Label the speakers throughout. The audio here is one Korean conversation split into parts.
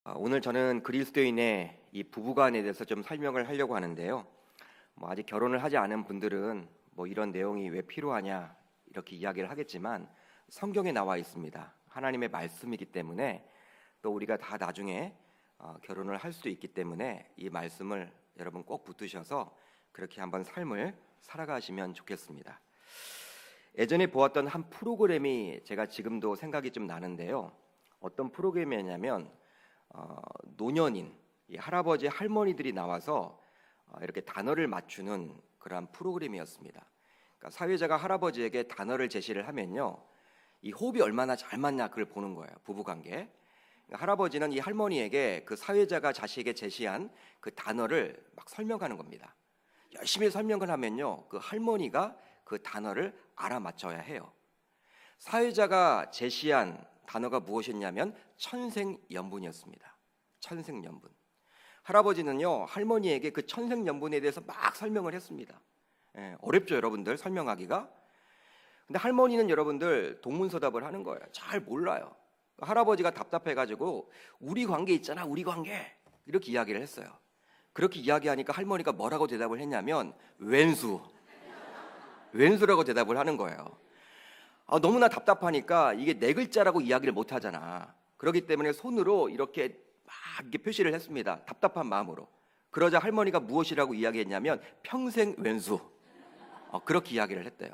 Speaker 1: 오늘 저는 그리스도인의 이 부부간에 대해서 좀 설명을 하려고 하는데요. 아직 결혼을 하지 않은 분들은 이런 내용이 왜 필요하냐 이렇게 이야기를 하겠지만 성경에 나와 있습니다. 하나님의 말씀이기 때문에 또 우리가 다 나중에 결혼을 할 수도 있기 때문에 이 말씀을 여러분 꼭 붙드셔서 그렇게 한번 삶을 살아가시면 좋겠습니다. 예전에 보았던 한 프로그램이 제가 지금도 생각이 좀 나는데요. 어떤 프로그램이었냐면 노년인 이 할아버지 할머니들이 나와서 이렇게 단어를 맞추는 그러한 프로그램이었습니다. 그러니까 사회자가 할아버지에게 단어를 제시를 하면요, 이 호흡이 얼마나 잘 맞냐 그걸 보는 거예요. 부부관계. 그러니까 할아버지는 이 할머니에게 그 사회자가 자신에게 제시한 그 단어를 막 설명하는 겁니다. 열심히 설명을 하면요, 그 할머니가 그 단어를 알아맞혀야 해요. 사회자가 제시한 단어가 무엇이었냐면 천생연분이었습니다. 천생연분. 할아버지는요, 할머니에게 그 천생연분에 대해서 막 설명을 했습니다. 어렵죠, 여러분들 설명하기가. 근데 할머니는 여러분들 동문서답을 하는 거예요. 잘 몰라요. 할아버지가 답답해가지고 우리 관계 있잖아, 우리 관계 이렇게 이야기를 했어요. 그렇게 이야기하니까 할머니가 뭐라고 대답을 했냐면 왼수라고 대답을 하는 거예요. 너무나 답답하니까 이게 네 글자라고 이야기를 못 하잖아. 그렇기 때문에 손으로 이렇게 막 이렇게 표시를 했습니다. 답답한 마음으로. 그러자 할머니가 무엇이라고 이야기했냐면 평생 왼수. 그렇게 이야기를 했대요.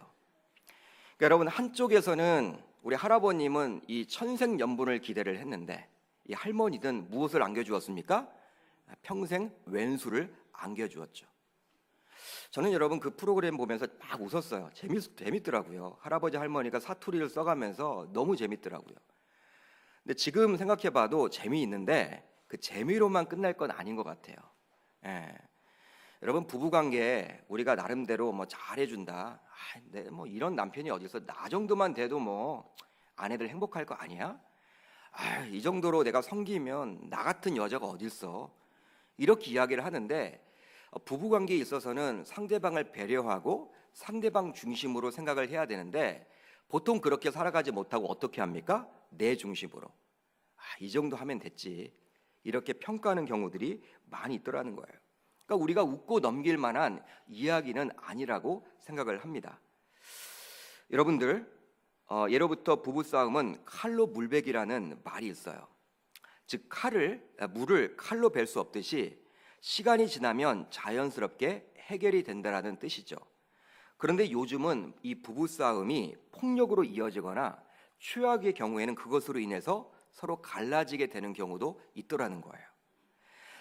Speaker 1: 그러니까 여러분, 한쪽에서는 우리 할아버님은 이 천생연분을 기대를 했는데 이 할머니는 무엇을 안겨주었습니까? 평생 왼수를 안겨주었죠. 저는 여러분 그 프로그램 보면서 막 웃었어요. 재밌더라고요. 할아버지 할머니가 사투리를 써가면서 너무 재밌더라고요. 근데 지금 생각해봐도 재미있는데 그 재미로만 끝날 건 아닌 것 같아요. 여러분, 부부관계 우리가 나름대로 잘해준다. 이런 남편이 어디서 나 정도만 돼도 아내들 행복할 거 아니야? 이 정도로 내가 섬기면 나 같은 여자가 어딨어? 이렇게 이야기를 하는데 부부관계에 있어서는 상대방을 배려하고 상대방 중심으로 생각을 해야 되는데 보통 그렇게 살아가지 못하고 어떻게 합니까? 내 중심으로. 이 정도 하면 됐지. 이렇게 평가하는 경우들이 많이 있더라는 거예요. 그러니까 우리가 웃고 넘길 만한 이야기는 아니라고 생각을 합니다. 여러분들, 예로부터 부부싸움은 칼로 물베기라는 말이 있어요. 즉 물을 칼로 벨 수 없듯이 시간이 지나면 자연스럽게 해결이 된다라는 뜻이죠. 그런데 요즘은 이 부부싸움이 폭력으로 이어지거나 최악의 경우에는 그것으로 인해서 서로 갈라지게 되는 경우도 있더라는 거예요.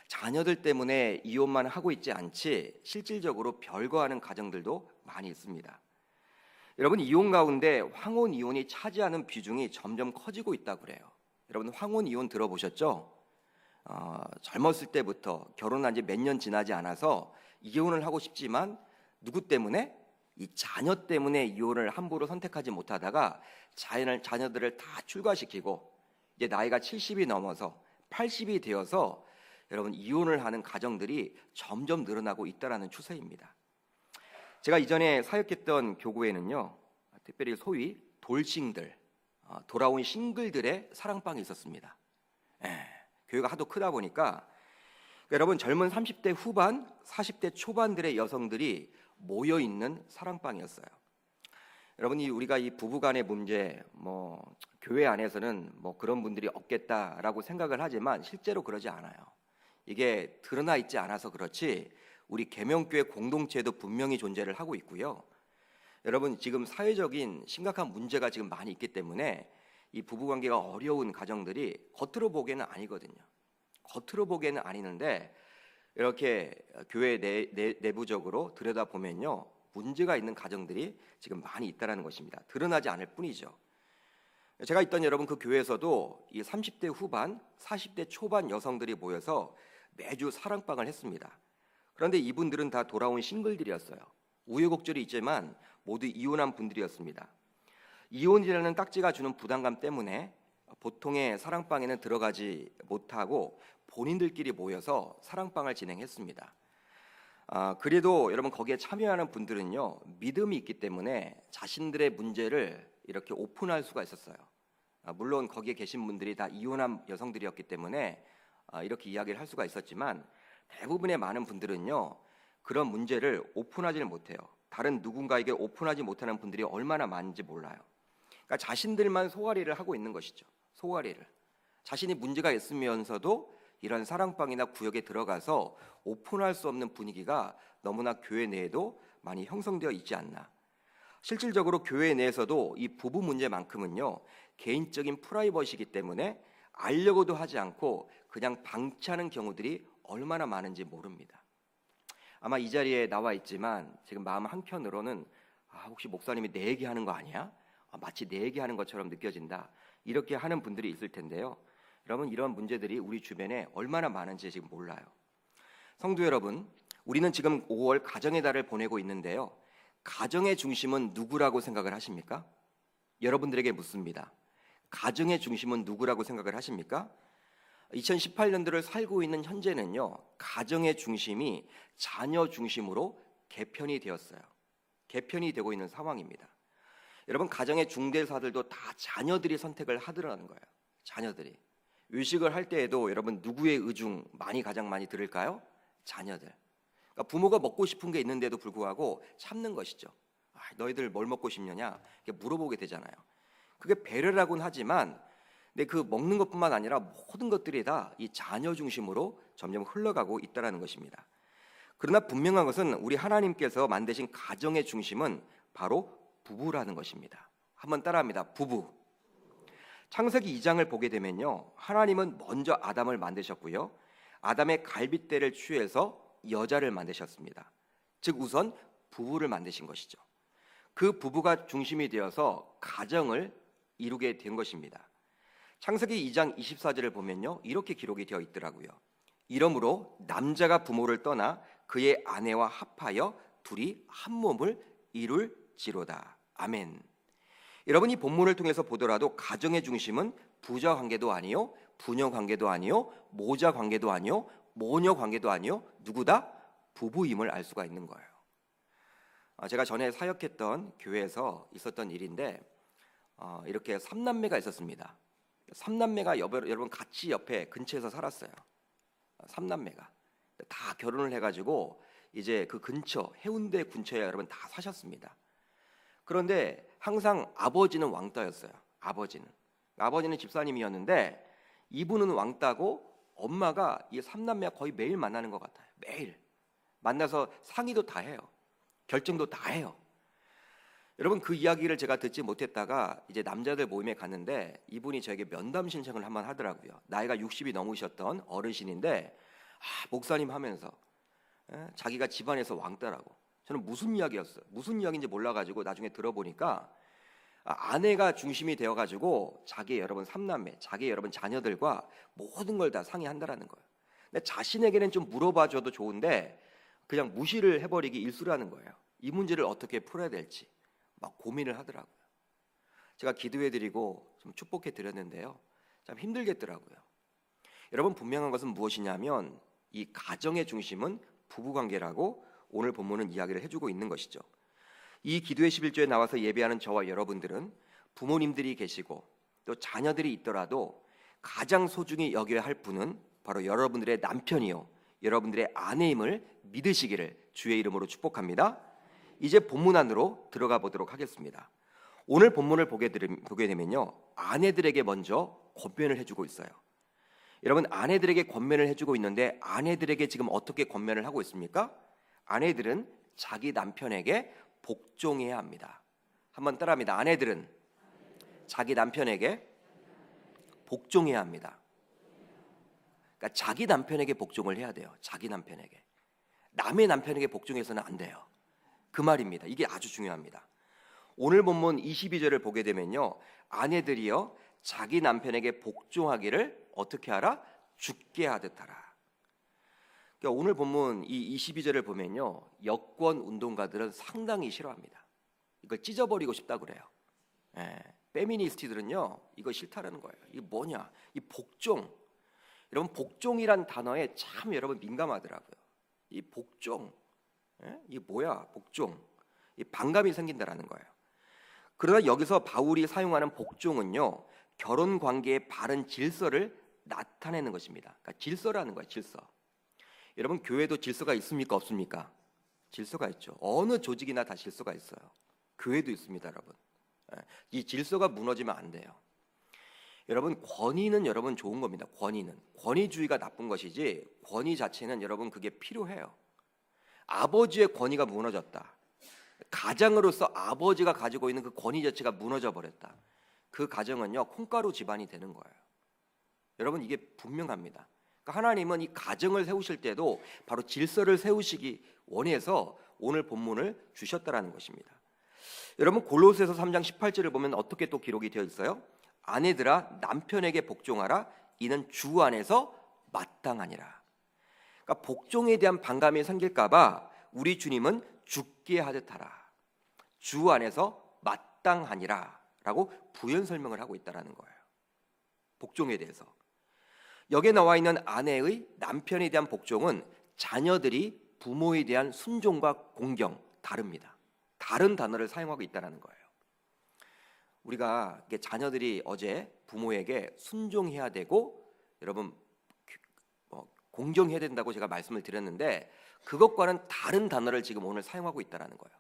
Speaker 1: 자녀들 때문에 이혼만 하고 있지 않지 실질적으로 별거하는 가정들도 많이 있습니다. 여러분, 이혼 가운데 황혼 이혼이 차지하는 비중이 점점 커지고 있다고 그래요. 여러분, 황혼 이혼 들어보셨죠? 젊었을 때부터 결혼한 지 몇 년 지나지 않아서 이혼을 하고 싶지만 누구 때문에? 이 자녀 때문에 이혼을 함부로 선택하지 못하다가 자녀들을 다 출가시키고 이제 나이가 70이 넘어서 80이 되어서 여러분 이혼을 하는 가정들이 점점 늘어나고 있다는 추세입니다. 제가 이전에 사역했던 교구에는요, 특별히 소위 돌싱들, 돌아온 싱글들의 사랑방이 있었습니다. 교회가 하도 크다 보니까 여러분 젊은 30대 후반, 40대 초반들의 여성들이 모여 있는 사랑방이었어요. 여러분, 우리가 이 부부간의 문제, 교회 안에서는 그런 분들이 없겠다라고 생각을 하지만 실제로 그러지 않아요. 이게 드러나 있지 않아서 그렇지 우리 계명교회 공동체도 분명히 존재를 하고 있고요. 여러분, 지금 사회적인 심각한 문제가 지금 많이 있기 때문에 이 부부관계가 어려운 가정들이 겉으로 보기에는 아니거든요. 겉으로 보기에는 아니는데 이렇게 교회 내부적으로 들여다보면요, 문제가 있는 가정들이 지금 많이 있다는 것입니다. 드러나지 않을 뿐이죠. 제가 있던 여러분 그 교회에서도 이 30대 후반, 40대 초반 여성들이 모여서 매주 사랑방을 했습니다. 그런데 이분들은 다 돌아온 싱글들이었어요. 우여곡절이 있지만 모두 이혼한 분들이었습니다. 이혼이라는 딱지가 주는 부담감 때문에 보통의 사랑방에는 들어가지 못하고 본인들끼리 모여서 사랑방을 진행했습니다. 그래도 여러분 거기에 참여하는 분들은요, 믿음이 있기 때문에 자신들의 문제를 이렇게 오픈할 수가 있었어요. 물론 거기에 계신 분들이 다 이혼한 여성들이었기 때문에 이렇게 이야기를 할 수가 있었지만 대부분의 많은 분들은요 그런 문제를 오픈하지는 못해요. 다른 누군가에게 오픈하지 못하는 분들이 얼마나 많은지 몰라요. 그러니까 자신들만 소화리를 하고 있는 것이죠. 소화리를. 자신이 문제가 있으면서도 이런 사랑방이나 구역에 들어가서 오픈할 수 없는 분위기가 너무나 교회 내에도 많이 형성되어 있지 않나. 실질적으로 교회 내에서도 이 부부 문제만큼은요 개인적인 프라이버시이기 때문에 알려고도 하지 않고 그냥 방치하는 경우들이 얼마나 많은지 모릅니다. 아마 이 자리에 나와 있지만 지금 마음 한켠으로는 혹시 목사님이 내 얘기하는 거 아니야? 마치 내 얘기하는 것처럼 느껴진다. 이렇게 하는 분들이 있을 텐데요. 여러분 이런 문제들이 우리 주변에 얼마나 많은지 지금 몰라요. 성도 여러분, 우리는 지금 5월 가정의 달을 보내고 있는데요. 가정의 중심은 누구라고 생각을 하십니까? 여러분들에게 묻습니다. 가정의 중심은 누구라고 생각을 하십니까? 2018년도를 살고 있는 현재는요. 가정의 중심이 자녀 중심으로 개편이 되었어요. 개편이 되고 있는 상황입니다. 여러분 가정의 중대사들도 다 자녀들이 선택을 하더라는 거예요. 자녀들이. 외식을 할 때에도 여러분 누구의 의중 가장 많이 들을까요? 자녀들. 그러니까 부모가 먹고 싶은 게 있는데도 불구하고 참는 것이죠. 너희들 뭘 먹고 싶느냐? 이렇게 물어보게 되잖아요. 그게 배려라고는 하지만 근데 그 먹는 것뿐만 아니라 모든 것들이 다 이 자녀 중심으로 점점 흘러가고 있다는 것입니다. 그러나 분명한 것은 우리 하나님께서 만드신 가정의 중심은 바로 부부라는 것입니다. 한번 따라합니다. 부부. 창세기 2장을 보게 되면요. 하나님은 먼저 아담을 만드셨고요. 아담의 갈빗대를 취해서 여자를 만드셨습니다. 즉 우선 부부를 만드신 것이죠. 그 부부가 중심이 되어서 가정을 이루게 된 것입니다. 창세기 2장 24절을 보면요. 이렇게 기록이 되어 있더라고요. 이러므로 남자가 부모를 떠나 그의 아내와 합하여 둘이 한 몸을 이룰지로다. 아멘. 여러분 이 본문을 통해서 보더라도 가정의 중심은 부자 관계도 아니요, 부녀 관계도 아니요, 모자 관계도 아니요, 모녀 관계도 아니요, 누구다? 부부임을 알 수가 있는 거예요. 제가 전에 사역했던 교회에서 있었던 일인데 이렇게 3남매가 있었습니다. 3남매가 여러분 같이 옆에 근처에서 살았어요. 3남매가 다 결혼을 해가지고 이제 그 근처 해운대 근처에 여러분 다 사셨습니다. 그런데 항상 아버지는 왕따였어요. 아버지는 집사님이었는데 이분은 왕따고 엄마가 이 3남매가 거의 매일 만나는 것 같아요. 매일 만나서 상의도 다 해요. 결정도 다 해요. 여러분 그 이야기를 제가 듣지 못했다가 이제 남자들 모임에 갔는데 이분이 저에게 면담 신청을 한번 하더라고요. 나이가 60이 넘으셨던 어르신인데 목사님 하면서 자기가 집안에서 왕따라고. 저는 무슨 이야기인지 몰라가지고 나중에 들어보니까 아내가 중심이 되어가지고 자기의 여러분 3남매, 자기의 여러분 자녀들과 모든 걸 다 상의한다라는 거예요. 근데 자신에게는 좀 물어봐줘도 좋은데 그냥 무시를 해버리기 일쑤라는 거예요. 이 문제를 어떻게 풀어야 될지 막 고민을 하더라고요. 제가 기도해드리고 좀 축복해드렸는데요. 참 힘들겠더라고요. 여러분 분명한 것은 무엇이냐면 이 가정의 중심은 부부관계라고 오늘 본문은 이야기를 해주고 있는 것이죠. 이 기도의 11조에 나와서 예배하는 저와 여러분들은 부모님들이 계시고 또 자녀들이 있더라도 가장 소중히 여겨야 할 분은 바로 여러분들의 남편이요 여러분들의 아내임을 믿으시기를 주의 이름으로 축복합니다. 이제 본문 안으로 들어가 보도록 하겠습니다. 오늘 본문을 보게 되면요 아내들에게 먼저 권면을 해주고 있어요. 여러분 아내들에게 권면을 해주고 있는데 아내들에게 지금 어떻게 권면을 하고 있습니까? 아내들은 자기 남편에게 복종해야 합니다. 한번 따라합니다. 아내들은 자기 남편에게 복종해야 합니다. 그러니까 자기 남편에게 복종을 해야 돼요. 자기 남편에게. 남의 남편에게 복종해서는 안 돼요. 그 말입니다. 이게 아주 중요합니다. 오늘 본문 22절을 보게 되면요. 아내들이요. 자기 남편에게 복종하기를 어떻게 하라? 죽게 하듯 하라. 그러니까 오늘 본문 이 22절을 보면요. 여권 운동가들은 상당히 싫어합니다. 이걸 찢어버리고 싶다 그래요. 페미니스트들은요. 이거 싫다라는 거예요. 이게 뭐냐? 이 복종. 여러분 복종이란 단어에 참 여러분 민감하더라고요. 이 복종. 이게 뭐야? 복종. 이 반감이 생긴다라는 거예요. 그러나 여기서 바울이 사용하는 복종은요. 결혼 관계의 바른 질서를 나타내는 것입니다. 그러니까 질서라는 거예요. 질서. 여러분 교회도 질서가 있습니까? 없습니까? 질서가 있죠. 어느 조직이나 다 질서가 있어요. 교회도 있습니다, 여러분. 이 질서가 무너지면 안 돼요. 여러분 권위는 여러분 좋은 겁니다. 권위주의가 나쁜 것이지 권위 자체는 여러분 그게 필요해요. 아버지의 권위가 무너졌다. 가장으로서 아버지가 가지고 있는 그 권위 자체가 무너져 버렸다. 그 가정은요 콩가루 집안이 되는 거예요. 여러분 이게 분명합니다. 그러니까 하나님은 이 가정을 세우실 때도 바로 질서를 세우시기 원해서 오늘 본문을 주셨다라는 것입니다. 여러분 골로새서 3장 18절을 보면 어떻게 또 기록이 되어 있어요? 아내들아 남편에게 복종하라. 이는 주 안에서 마땅하니라. 그러니까 복종에 대한 반감이 생길까봐 우리 주님은 죽게 하듯 하라. 주 안에서 마땅하니라라고 부연 설명을 하고 있다라는 거예요. 복종에 대해서. 여기에 나와 있는 아내의 남편에 대한 복종은 자녀들이 부모에 대한 순종과 공경 다릅니다. 다른 단어를 사용하고 있다는 거예요. 우리가 자녀들이 어제 부모에게 순종해야 되고 여러분 공경해야 된다고 제가 말씀을 드렸는데 그것과는 다른 단어를 지금 오늘 사용하고 있다는 거예요.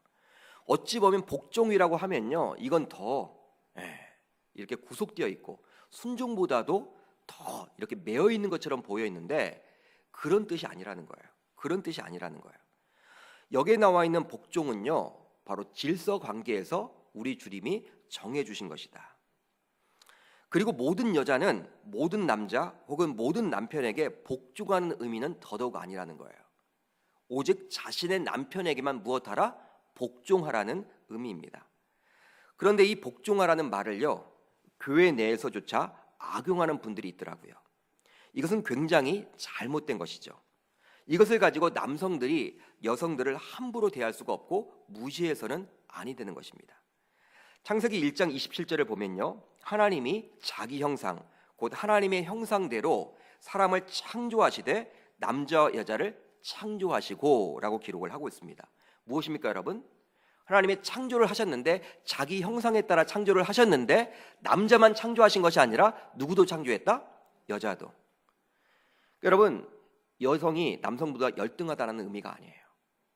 Speaker 1: 어찌 보면 복종이라고 하면요 이건 더 이렇게 구속되어 있고 순종보다도 더 이렇게 매여 있는 것처럼 보여 있는데 그런 뜻이 아니라는 거예요. 그런 뜻이 아니라는 거예요. 여기에 나와 있는 복종은요 바로 질서 관계에서 우리 주님이 정해 주신 것이다. 그리고 모든 여자는 모든 남자 혹은 모든 남편에게 복종하는 의미는 더더욱 아니라는 거예요. 오직 자신의 남편에게만 무엇하라? 복종하라는 의미입니다. 그런데 이 복종하라는 말을요 교회 내에서조차 악용하는 분들이 있더라고요. 이것은 굉장히 잘못된 것이죠. 이것을 가지고 남성들이 여성들을 함부로 대할 수가 없고 무시해서는 아니 되는 것입니다. 창세기 1장 27절을 보면요 하나님이 자기 형상 곧 하나님의 형상대로 사람을 창조하시되 남자와 여자를 창조하시고 라고 기록을 하고 있습니다. 무엇입니까 여러분? 하나님의 창조를 하셨는데 자기 형상에 따라 창조를 하셨는데 남자만 창조하신 것이 아니라 누구도 창조했다? 여자도. 여러분 여성이 남성보다 열등하다는 의미가 아니에요.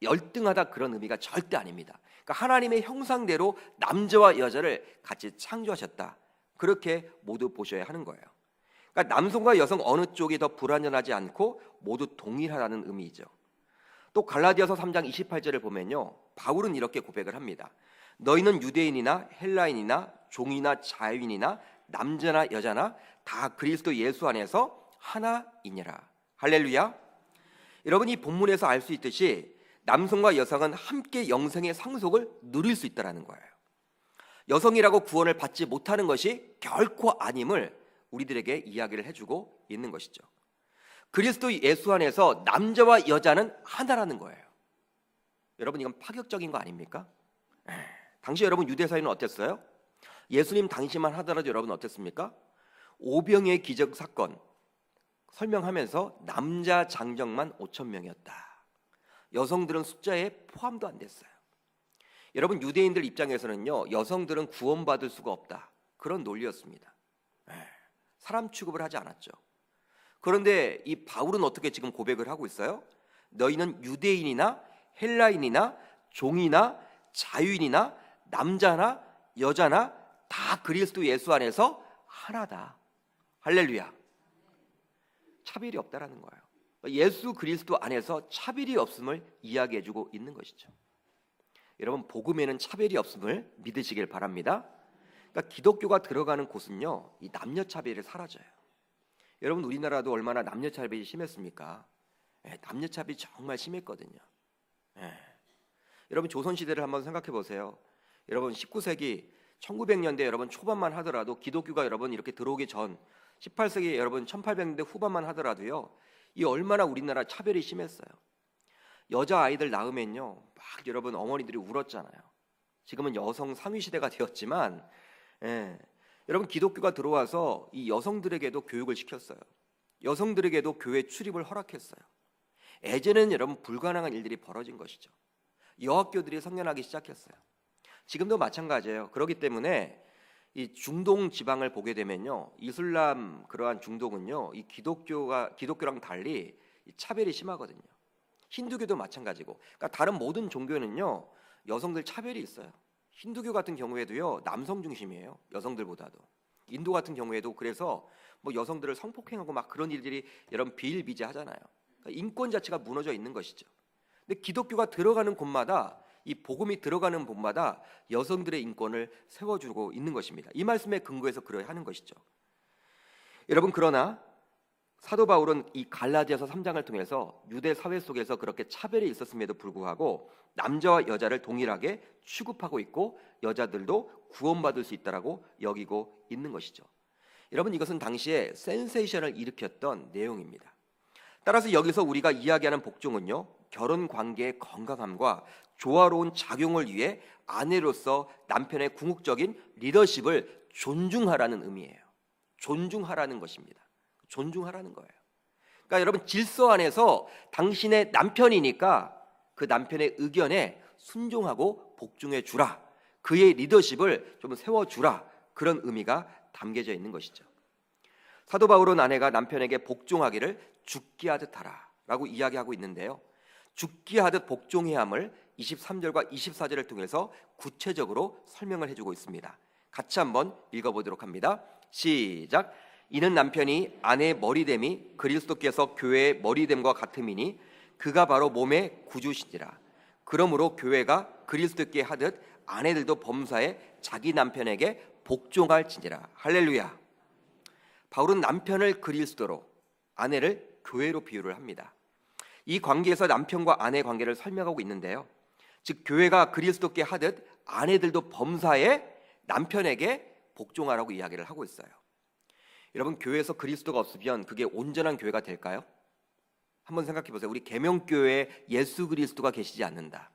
Speaker 1: 열등하다 그런 의미가 절대 아닙니다. 그러니까 하나님의 형상대로 남자와 여자를 같이 창조하셨다. 그렇게 모두 보셔야 하는 거예요. 그러니까 남성과 여성 어느 쪽이 더 불완전하지 않고 모두 동일하다는 의미이죠. 또 갈라디아서 3장 28절을 보면요 바울은 이렇게 고백을 합니다. 너희는 유대인이나 헬라인이나 종이나 자유인이나 남자나 여자나 다 그리스도 예수 안에서 하나이니라. 할렐루야. 여러분 이 본문에서 알 수 있듯이 남성과 여성은 함께 영생의 상속을 누릴 수 있다는 거예요. 여성이라고 구원을 받지 못하는 것이 결코 아님을 우리들에게 이야기를 해주고 있는 것이죠. 그리스도 예수 안에서 남자와 여자는 하나라는 거예요. 여러분 이건 파격적인 거 아닙니까? 당시 여러분 유대 사회는 어땠어요? 예수님 당시만 하더라도 여러분 어땠습니까? 오병이의 기적 사건 설명하면서 남자 장정만 5,000명이었다. 여성들은 숫자에 포함도 안 됐어요. 여러분 유대인들 입장에서는요 여성들은 구원받을 수가 없다. 그런 논리였습니다. 사람 취급을 하지 않았죠. 그런데 이 바울은 어떻게 지금 고백을 하고 있어요? 너희는 유대인이나 헬라인이나 종이나 자유인이나 남자나 여자나 다 그리스도 예수 안에서 하나다. 할렐루야. 차별이 없다라는 거예요. 예수 그리스도 안에서 차별이 없음을 이야기해주고 있는 것이죠. 여러분 복음에는 차별이 없음을 믿으시길 바랍니다. 그러니까 기독교가 들어가는 곳은요 이 남녀 차별이 사라져요. 여러분 우리나라도 얼마나 남녀 차별이 심했습니까? 남녀 차별이 정말 심했거든요. 여러분 조선 시대를 한번 생각해 보세요. 여러분 19세기 1900년대 여러분 초반만 하더라도 기독교가 여러분 이렇게 들어오기 전 18세기 여러분 1800년대 후반만 하더라도요 이 얼마나 우리나라 차별이 심했어요. 여자 아이들 낳으면요 막 여러분 어머니들이 울었잖아요. 지금은 여성 상위 시대가 되었지만 여러분 기독교가 들어와서 이 여성들에게도 교육을 시켰어요. 여성들에게도 교회 출입을 허락했어요. 예전에는 여러분 불가능한 일들이 벌어진 것이죠. 여학교들이 성년하기 시작했어요. 지금도 마찬가지예요. 그렇기 때문에 이 중동 지방을 보게 되면요, 이슬람 그러한 중동은요, 이 기독교랑 달리 이 차별이 심하거든요. 힌두교도 마찬가지고, 그러니까 다른 모든 종교는요, 여성들 차별이 있어요. 힌두교 같은 경우에도요, 남성 중심이에요. 여성들보다도. 인도 같은 경우에도 그래서 뭐 여성들을 성폭행하고 막 그런 일들이 여러분 비일비재하잖아요. 그러니까 인권 자체가 무너져 있는 것이죠. 근데 기독교가 들어가는 곳마다, 이 복음이 들어가는 곳마다 여성들의 인권을 세워주고 있는 것입니다. 이 말씀에 근거해서 그러야 하는 것이죠. 여러분, 그러나 사도 바울은 이 갈라디아서 3장을 통해서 유대 사회 속에서 그렇게 차별이 있었음에도 불구하고 남자와 여자를 동일하게 취급하고 있고 여자들도 구원받을 수 있다라고 여기고 있는 것이죠. 여러분, 이것은 당시에 센세이션을 일으켰던 내용입니다. 따라서 여기서 우리가 이야기하는 복종은요, 결혼 관계의 건강함과 조화로운 작용을 위해 아내로서 남편의 궁극적인 리더십을 존중하라는 의미예요. 존중하라는 것입니다. 존중하라는 거예요. 그러니까 여러분, 질서 안에서 당신의 남편이니까 그 남편의 의견에 순종하고 복종해 주라. 그의 리더십을 좀 세워주라. 그런 의미가 담겨져 있는 것이죠. 사도 바울은 아내가 남편에게 복종하기를 죽게 하듯 하라 라고 이야기하고 있는데요, 죽게 하듯 복종해야 함을 23절과 24절을 통해서 구체적으로 설명을 해주고 있습니다. 같이 한번 읽어보도록 합니다. 시작. 이는 남편이 아내의 머리됨이 그리스도께서 교회의 머리됨과 같음이니 그가 바로 몸의 구주시니라. 그러므로 교회가 그리스도께 하듯 아내들도 범사에 자기 남편에게 복종할지니라. 할렐루야. 바울은 남편을 그리스도로, 아내를 교회로 비유를 합니다. 이 관계에서 남편과 아내 관계를 설명하고 있는데요, 즉 교회가 그리스도께 하듯 아내들도 범사에 남편에게 복종하라고 이야기를 하고 있어요. 여러분, 교회에서 그리스도가 없으면 그게 온전한 교회가 될까요? 한번 생각해 보세요. 우리 계명교회에 예수 그리스도가 계시지 않는다.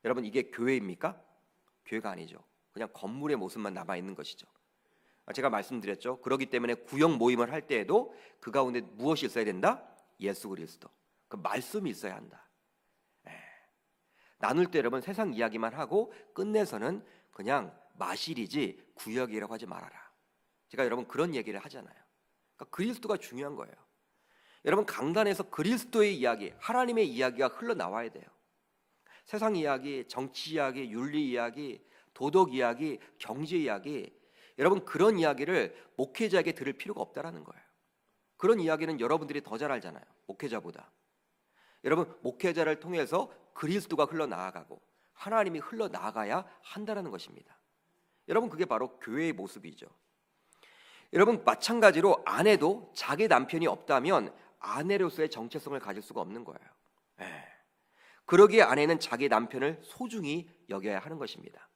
Speaker 1: 여러분, 이게 교회입니까? 교회가 아니죠. 그냥 건물의 모습만 남아 있는 것이죠. 제가 말씀드렸죠. 그렇기 때문에 구역 모임을 할 때에도 그 가운데 무엇이 있어야 된다? 예수 그리스도. 그 말씀이 있어야 한다. 나눌 때 여러분 세상 이야기만 하고 끝내서는 그냥 마실이지 구역이라고 하지 말아라. 제가 여러분 그런 얘기를 하잖아요. 그러니까 그리스도가 중요한 거예요. 여러분, 강단에서 그리스도의 이야기, 하나님의 이야기가 흘러나와야 돼요. 세상 이야기, 정치 이야기, 윤리 이야기, 도덕 이야기, 경제 이야기, 여러분 그런 이야기를 목회자에게 들을 필요가 없다라는 거예요. 그런 이야기는 여러분들이 더 잘 알잖아요, 목회자보다. 여러분, 목회자를 통해서 그리스도가 흘러나아가고 하나님이 흘러나아가야 한다는 것입니다. 여러분, 그게 바로 교회의 모습이죠. 여러분, 마찬가지로 아내도 자기 남편이 없다면 아내로서의 정체성을 가질 수가 없는 거예요. 그러기에 아내는 자기 남편을 소중히 여겨야 하는 것입니다.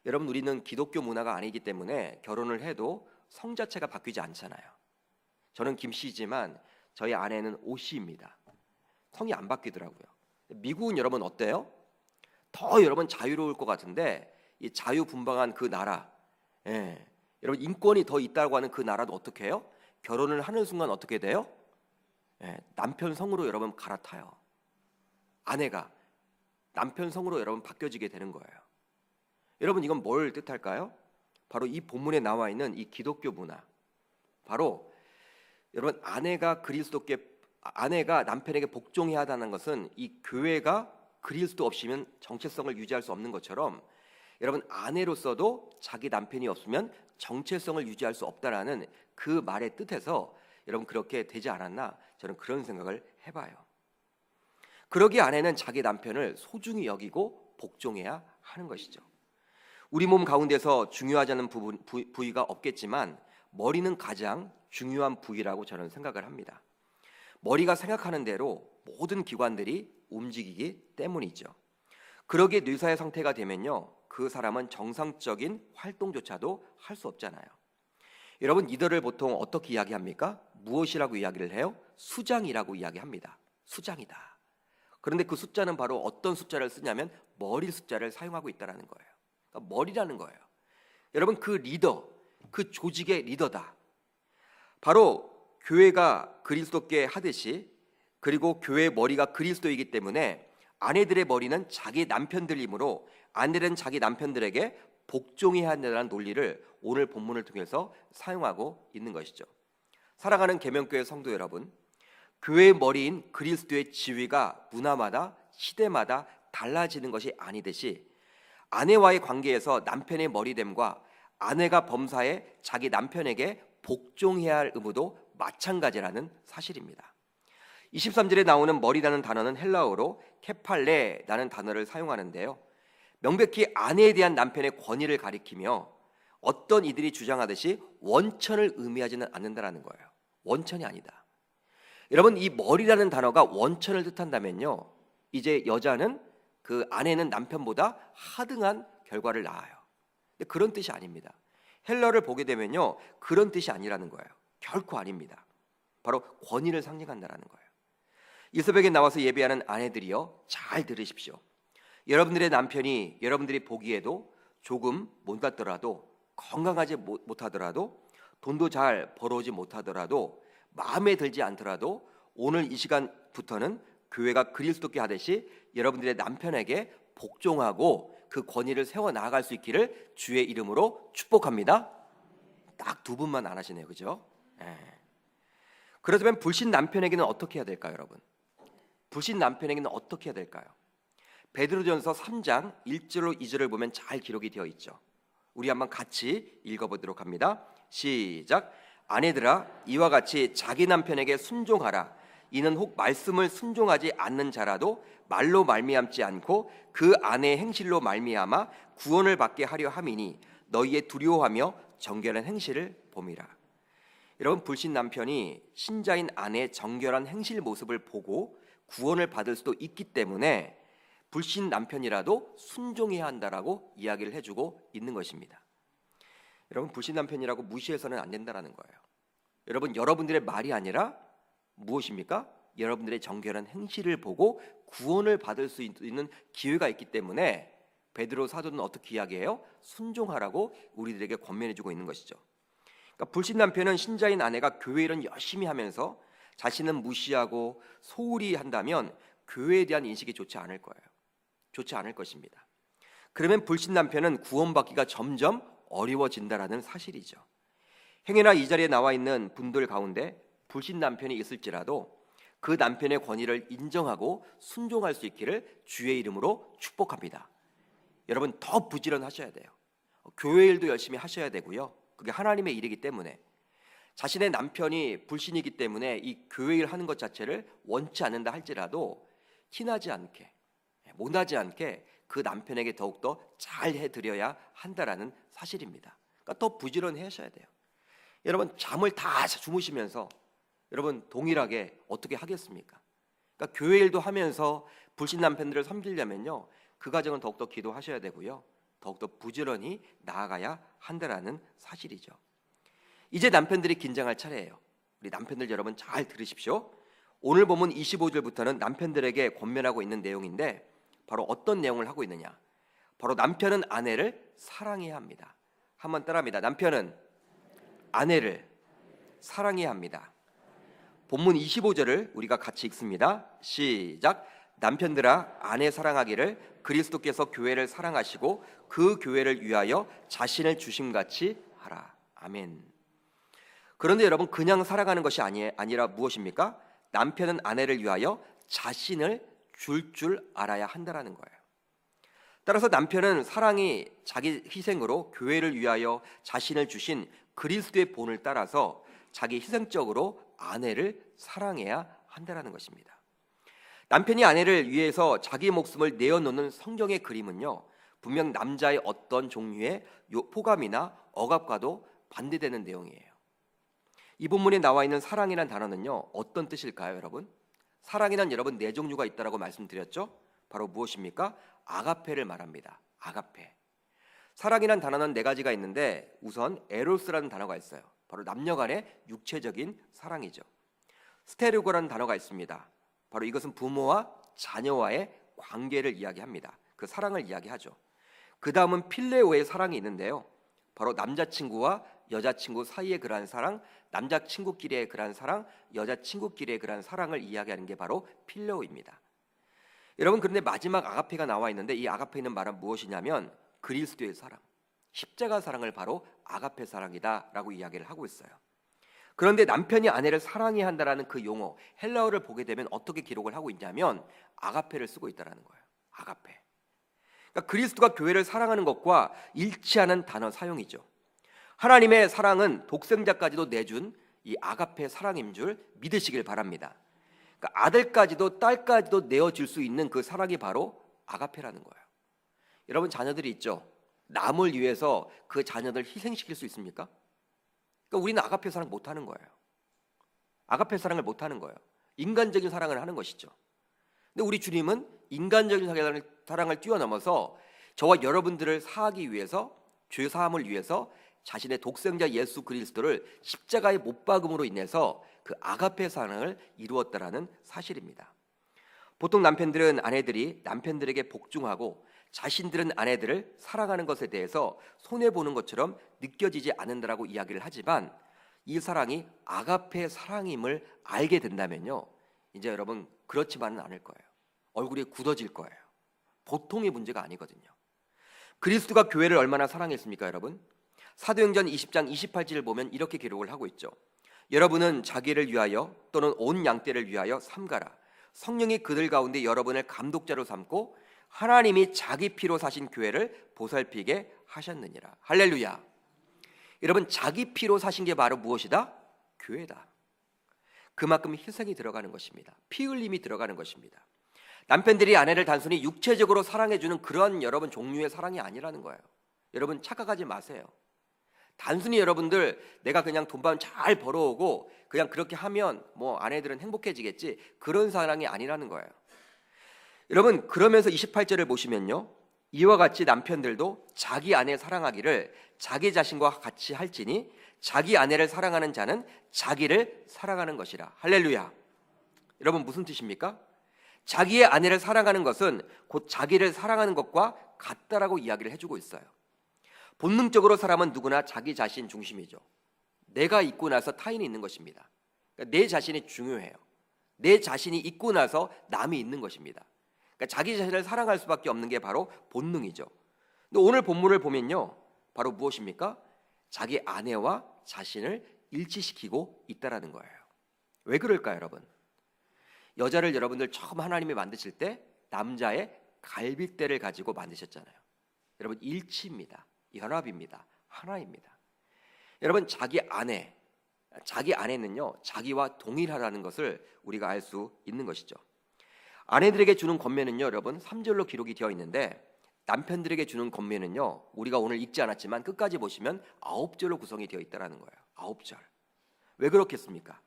Speaker 1: 여러분, 우리는 기독교 문화가 아니기 때문에 결혼을 해도 성 자체가 바뀌지 않잖아요. 저는 김씨지만 저희 아내는 오씨입니다. 성이 안 바뀌더라고요. 미국은 여러분 어때요? 더 여러분 자유로울 것 같은데 이 자유분방한 그 나라, 여러분 인권이 더 있다고 하는 그 나라도 어떻게 해요? 결혼을 하는 순간 어떻게 돼요? 남편 성으로 여러분 갈아타요. 아내가 남편 성으로 여러분 바뀌어지게 되는 거예요. 여러분, 이건 뭘 뜻할까요? 바로 이 본문에 나와 있는 이 기독교 문화, 바로 여러분 아내가 남편에게 복종해야 한다는 것은 이 교회가 그리스도 없이면 정체성을 유지할 수 없는 것처럼 여러분 아내로서도 자기 남편이 없으면 정체성을 유지할 수 없다라는 그 말의 뜻에서 여러분 그렇게 되지 않았나, 저는 그런 생각을 해봐요. 그러기에 아내는 자기 남편을 소중히 여기고 복종해야 하는 것이죠. 우리 몸 가운데서 중요하지 않은 부위가 없겠지만 머리는 가장 중요한 부위라고 저는 생각을 합니다. 머리가 생각하는 대로 모든 기관들이 움직이기 때문이죠. 그러기에 뇌사의 상태가 되면요, 그 사람은 정상적인 활동조차도 할 수 없잖아요. 여러분, 이들을 보통 어떻게 이야기합니까? 무엇이라고 이야기를 해요? 수장이라고 이야기합니다. 수장이다. 그런데 그 숫자는 바로 어떤 숫자를 쓰냐면 머리 숫자를 사용하고 있다는 거예요. 그러니까 머리라는 거예요. 여러분, 그 리더, 그 조직의 리더다. 바로 교회가 그리스도께 하듯이, 그리고 교회의 머리가 그리스도이기 때문에 아내들의 머리는 자기 남편들이므로 아내들은 자기 남편들에게 복종해야 한다는 논리를 오늘 본문을 통해서 사용하고 있는 것이죠. 사랑하는 계명교회 성도 여러분, 교회의 머리인 그리스도의 지위가 문화마다 시대마다 달라지는 것이 아니듯이 아내와의 관계에서 남편의 머리됨과 아내가 범사에 자기 남편에게 복종해야 할 의무도 마찬가지라는 사실입니다. 23절에 나오는 머리라는 단어는 헬라어로 케팔레라는 단어를 사용하는데요, 명백히 아내에 대한 남편의 권위를 가리키며 어떤 이들이 주장하듯이 원천을 의미하지는 않는다라는 거예요. 원천이 아니다. 여러분, 이 머리라는 단어가 원천을 뜻한다면요, 이제 여자는 그 아내는 남편보다 하등한 결과를 낳아요. 근데 그런 뜻이 아닙니다. 헬라어를 보게 되면요, 그런 뜻이 아니라는 거예요. 결코 아닙니다. 바로 권위를 상징한다라는 거예요. 이 새벽에 나와서 예배하는 아내들이요, 잘 들으십시오. 여러분들의 남편이 여러분들이 보기에도 조금 못났더라도, 건강하지 못하더라도, 돈도 잘 벌어오지 못하더라도, 마음에 들지 않더라도 오늘 이 시간부터는 교회가 그리스도께 하듯이 여러분들의 남편에게 복종하고 그 권위를 세워 나아갈 수 있기를 주의 이름으로 축복합니다. 딱 두 분만 안 하시네요, 그죠? 그렇다면 불신 남편에게는 어떻게 해야 될까요, 여러분? 불신 남편에게는 어떻게 해야 될까요? 베드로전서 3장 1절로 2절을 보면 잘 기록이 되어 있죠. 우리 한번 같이 읽어보도록 합니다. 시작. 아내들아, 이와 같이 자기 남편에게 순종하라. 이는 혹 말씀을 순종하지 않는 자라도 말로 말미암지 않고 그 아내의 행실로 말미암아 구원을 받게 하려 함이니 너희의 두려워하며 정결한 행실을 봄이라. 여러분, 불신 남편이 신자인 아내의 정결한 행실 모습을 보고 구원을 받을 수도 있기 때문에 불신 남편이라도 순종해야 한다라고 이야기를 해주고 있는 것입니다. 여러분, 불신 남편이라고 무시해서는 안 된다라는 거예요. 여러분, 여러분들의 말이 아니라 무엇입니까? 여러분들의 정결한 행실을 보고 구원을 받을 수 있는 기회가 있기 때문에 베드로 사도는 어떻게 이야기해요? 순종하라고 우리들에게 권면해주고 있는 것이죠. 그러니까 불신 남편은 신자인 아내가 교회 일은 열심히 하면서 자신은 무시하고 소홀히 한다면 교회에 대한 인식이 좋지 않을 거예요. 좋지 않을 것입니다. 그러면 불신 남편은 구원받기가 점점 어려워진다라는 사실이죠. 행여나 이 자리에 나와 있는 분들 가운데 불신 남편이 있을지라도 그 남편의 권위를 인정하고 순종할 수 있기를 주의 이름으로 축복합니다. 여러분, 더 부지런하셔야 돼요. 교회 일도 열심히 하셔야 되고요. 그게 하나님의 일이기 때문에 자신의 남편이 불신이기 때문에 이 교회 일 하는 것 자체를 원치 않는다 할지라도 티나지 않게, 못나지 않게 그 남편에게 더욱더 잘 해드려야 한다라는 사실입니다. 그러니까 더 부지런하셔야 돼요. 여러분, 잠을 다 주무시면서 여러분 동일하게 어떻게 하겠습니까? 그러니까 교회 일도 하면서 불신 남편들을 섬기려면요, 그 과정은 더욱더 기도하셔야 되고요, 더욱더 부지런히 나아가야 한다라는 사실이죠. 이제 남편들이 긴장할 차례예요. 우리 남편들 여러분 잘 들으십시오. 오늘 본문 25절부터는 남편들에게 권면하고 있는 내용인데 바로 어떤 내용을 하고 있느냐? 바로 남편은 아내를 사랑해야 합니다. 한번 따라합니다. 남편은 아내를 사랑해야 합니다. 본문 25절을 우리가 같이 읽습니다. 시작. 남편들아, 아내 사랑하기를 그리스도께서 교회를 사랑하시고 그 교회를 위하여 자신을 주심같이 하라. 아멘. 그런데 여러분, 그냥 사랑하는 것이 아니라 무엇입니까? 남편은 아내를 위하여 자신을 줄 알아야 한다라는 거예요. 따라서 남편은 사랑이 자기 희생으로 교회를 위하여 자신을 주신 그리스도의 본을 따라서 자기 희생적으로 아내를 사랑해야 한다라는 것입니다. 남편이 아내를 위해서 자기 목숨을 내어놓는 성경의 그림은요, 분명 남자의 어떤 종류의 포감이나 억압과도 반대되는 내용이에요. 이 본문에 나와 있는 사랑이라는 단어는요, 어떤 뜻일까요, 여러분? 사랑이란 여러분 네 종류가 있다라고 말씀드렸죠? 바로 무엇입니까? 아가페를 말합니다. 아가페. 사랑이란 단어는 네 가지가 있는데 우선 에로스라는 단어가 있어요. 바로 남녀 간의 육체적인 사랑이죠. 스테르고라는 단어가 있습니다. 바로 이것은 부모와 자녀와의 관계를 이야기합니다. 그 사랑을 이야기하죠. 그 다음은 필레오의 사랑이 있는데요, 바로 남자친구와 여자친구 사이의 그러한 사랑, 남자친구끼리의 그러한 사랑, 여자친구끼리의 그러한 사랑을 이야기하는 게 바로 필레오입니다. 여러분, 그런데 마지막 아가페가 나와 있는데 이 아가페는 말은 무엇이냐면 그리스도의 사랑. 십자가 사랑을 바로 아가페 사랑이다라고 이야기를 하고 있어요. 그런데 남편이 아내를 사랑해야 한다라는 그 용어 헬라어를 보게 되면 어떻게 기록을 하고 있냐면 아가페를 쓰고 있다라는 거예요. 아가페. 그러니까 그리스도가 교회를 사랑하는 것과 일치하는 단어 사용이죠. 하나님의 사랑은 독생자까지도 내준 이 아가페 사랑인 줄 믿으시길 바랍니다. 그러니까 아들까지도 딸까지도 내어줄 수 있는 그 사랑이 바로 아가페라는 거예요. 여러분 자녀들이 있죠. 남을 위해서 그 자녀들 희생시킬 수 있습니까? 그러니까 우리는 아가페 사랑 못하는 거예요. 아가페 사랑을 못하는 거예요. 인간적인 사랑을 하는 것이죠. 근데 우리 주님은 인간적인 사랑을 뛰어넘어서 저와 여러분들을 사하기 위해서, 죄 사함을 위해서 자신의 독생자 예수 그리스도를 십자가에 못 박음으로 인해서 그 아가페 사랑을 이루었다라는 사실입니다. 보통 남편들은 아내들이 남편들에게 복종하고 자신들은 아내들을 사랑하는 것에 대해서 손해보는 것처럼 느껴지지 않는다라고 이야기를 하지만 이 사랑이 아가페 사랑임을 알게 된다면요, 이제 여러분 그렇지만은 않을 거예요. 얼굴이 굳어질 거예요. 보통의 문제가 아니거든요. 그리스도가 교회를 얼마나 사랑했습니까, 여러분? 사도행전 20장 28절을 보면 이렇게 기록을 하고 있죠. 여러분은 자기를 위하여 또는 온 양떼를 위하여 삼가라. 성령이 그들 가운데 여러분을 감독자로 삼고 하나님이 자기 피로 사신 교회를 보살피게 하셨느니라. 할렐루야. 여러분 자기 피로 사신 게 바로 무엇이다? 교회다. 그만큼 희생이 들어가는 것입니다. 피 흘림이 들어가는 것입니다. 남편들이 아내를 단순히 육체적으로 사랑해주는 그런 여러분 종류의 사랑이 아니라는 거예요. 여러분 착각하지 마세요. 단순히 여러분들 내가 그냥 돈만 잘 벌어오고 그냥 그렇게 하면 뭐 아내들은 행복해지겠지, 그런 사랑이 아니라는 거예요. 여러분 그러면서 28절을 보시면요, 이와 같이 남편들도 자기 아내 사랑하기를 자기 자신과 같이 할지니 자기 아내를 사랑하는 자는 자기를 사랑하는 것이라. 할렐루야. 여러분 무슨 뜻입니까? 자기의 아내를 사랑하는 것은 곧 자기를 사랑하는 것과 같다라고 이야기를 해주고 있어요. 본능적으로 사람은 누구나 자기 자신 중심이죠. 내가 있고 나서 타인이 있는 것입니다. 그러니까 내 자신이 중요해요. 내 자신이 있고 나서 남이 있는 것입니다. 그러니까 자기 자신을 사랑할 수밖에 없는 게 바로 본능이죠. 근데 오늘 본문을 보면요, 바로 무엇입니까? 자기 아내와 자신을 일치시키고 있다라는 거예요. 왜 그럴까요, 여러분? 여자를 여러분들 처음 하나님이 만드실 때 남자의 갈빗대를 가지고 만드셨잖아요. 여러분 일치입니다. 연합입니다. 하나입니다. 여러분 자기 아내는요 자기와 동일하다는 것을 우리가 알 수 있는 것이죠. 아내들에게 주는 권면은요, 여러분 3절로 기록이 되어 있는데 남편들에게 주는 권면은요, 우리가 오늘 읽지 않았지만 끝까지 보시면 9절로 구성이 되어 있다라는 거예요. 9절. 왜 그렇겠습니까?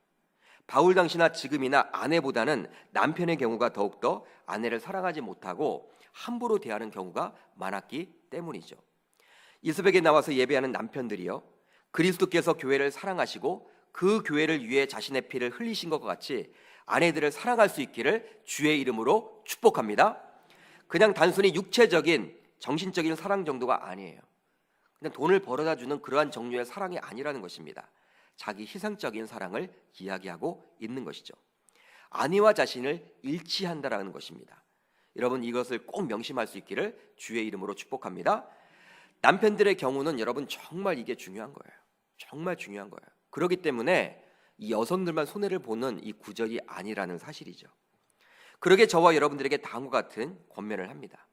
Speaker 1: 바울 당시나 지금이나 아내보다는 남편의 경우가 더욱더 아내를 사랑하지 못하고 함부로 대하는 경우가 많았기 때문이죠. 이 새벽에 나와서 예배하는 남편들이요, 그리스도께서 교회를 사랑하시고 그 교회를 위해 자신의 피를 흘리신 것과 같이 아내들을 사랑할 수 있기를 주의 이름으로 축복합니다. 그냥 단순히 육체적인 정신적인 사랑 정도가 아니에요. 그냥 돈을 벌어다 주는 그러한 종류의 사랑이 아니라는 것입니다. 자기 희생적인 사랑을 이야기하고 있는 것이죠. 아내와 자신을 일치한다라는 것입니다. 여러분 이것을 꼭 명심할 수 있기를 주의 이름으로 축복합니다. 남편들의 경우는 여러분 정말 이게 중요한 거예요. 정말 중요한 거예요. 그렇기 때문에 이 여성들만 손해를 보는 이 구절이 아니라는 사실이죠. 그러게 저와 여러분들에게 다음과 같은 권면을 합니다.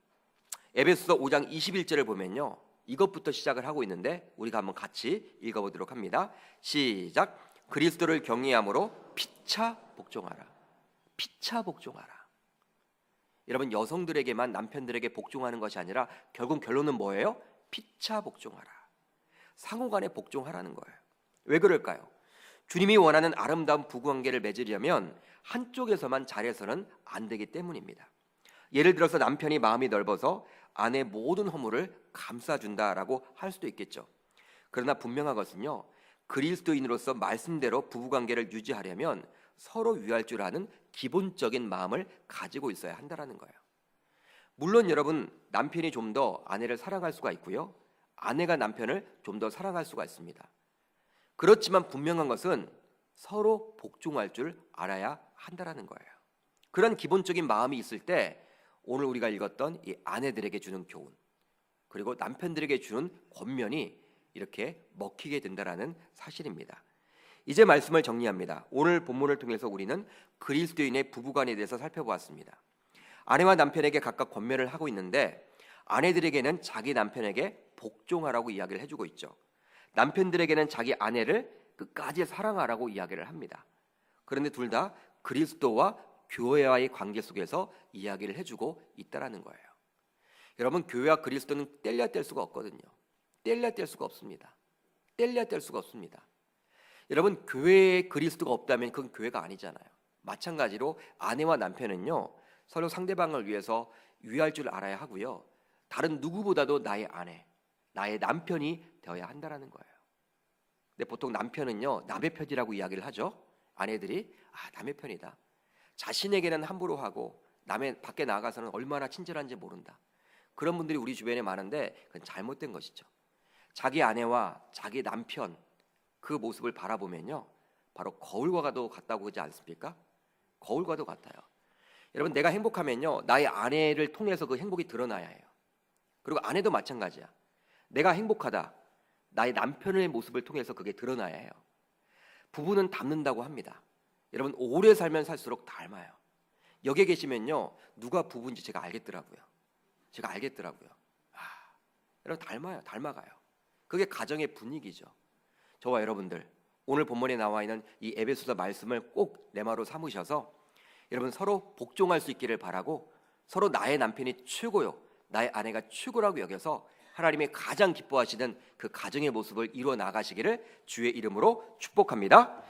Speaker 1: 에베소서 5장 21절을 보면요, 이것부터 시작을 하고 있는데 우리가 한번 같이 읽어보도록 합니다. 시작. 그리스도를 경외함으로 피차 복종하라. 피차 복종하라. 여러분 여성들에게만 남편들에게 복종하는 것이 아니라 결국 결론은 뭐예요? 피차 복종하라. 상호간에 복종하라는 거예요. 왜 그럴까요? 주님이 원하는 아름다운 부부관계를 맺으려면 한쪽에서만 잘해서는 안 되기 때문입니다. 예를 들어서 남편이 마음이 넓어서 아내의 모든 허물을 감싸준다라고 할 수도 있겠죠. 그러나 분명한 것은요, 그리스도인으로서 말씀대로 부부관계를 유지하려면 서로 위할 줄 아는 기본적인 마음을 가지고 있어야 한다는 거예요. 물론 여러분 남편이 좀 더 아내를 사랑할 수가 있고요, 아내가 남편을 좀 더 사랑할 수가 있습니다. 그렇지만 분명한 것은 서로 복종할 줄 알아야 한다는 거예요. 그런 기본적인 마음이 있을 때 오늘 우리가 읽었던 이 아내들에게 주는 교훈,
Speaker 2: 그리고 남편들에게 주는 권면이 이렇게 먹히게 된다라는 사실입니다. 이제 말씀을 정리합니다. 오늘 본문을 통해서 우리는 그리스도인의 부부관에 대해서 살펴보았습니다. 아내와 남편에게 각각 권면을 하고 있는데 아내들에게는 자기 남편에게 복종하라고 이야기를 해주고 있죠. 남편들에게는 자기 아내를 끝까지 사랑하라고 이야기를 합니다. 그런데 둘 다 그리스도와 교회와의 관계 속에서 이야기를 해주고 있다라는 거예요. 여러분, 교회와 그리스도는 뗄래야 뗄 수가 없거든요. 뗄래야 뗄 수가 없습니다. 뗄래야 뗄 수가 없습니다. 여러분, 교회에 그리스도가 없다면 그건 교회가 아니잖아요. 마찬가지로 아내와 남편은요, 서로 상대방을 위해서 위할 줄 알아야 하고요, 다른 누구보다도 나의 아내, 나의 남편이 되어야 한다라는 거예요. 근데 보통 남편은요, 남의 편이라고 이야기를 하죠. 아내들이 남의 편이다. 자신에게는 함부로 하고 남의 밖에 나가서는 얼마나 친절한지 모른다. 그런 분들이 우리 주변에 많은데 그건 잘못된 것이죠. 자기 아내와 자기 남편 그 모습을 바라보면요, 바로 거울과도 같다고 하지 않습니까? 거울과도 같아요. 여러분, 내가 행복하면요, 나의 아내를 통해서 그 행복이 드러나야 해요. 그리고 아내도 마찬가지야. 내가 행복하다, 나의 남편의 모습을 통해서 그게 드러나야 해요. 부부는 닮는다고 합니다. 여러분, 오래 살면 살수록 닮아요. 여기에 계시면요, 누가 부부인지 제가 알겠더라고요. 여러분, 닮아요. 닮아가요. 그게 가정의 분위기죠. 저와 여러분들, 오늘 본문에 나와 있는 이 에베소서 말씀을 꼭 레마로 삼으셔서 여러분 서로 복종할 수 있기를 바라고, 서로 나의 남편이 최고요, 나의 아내가 최고라고 여겨서 하나님이 가장 기뻐하시는 그 가정의 모습을 이루어 나가시기를 주의 이름으로 축복합니다.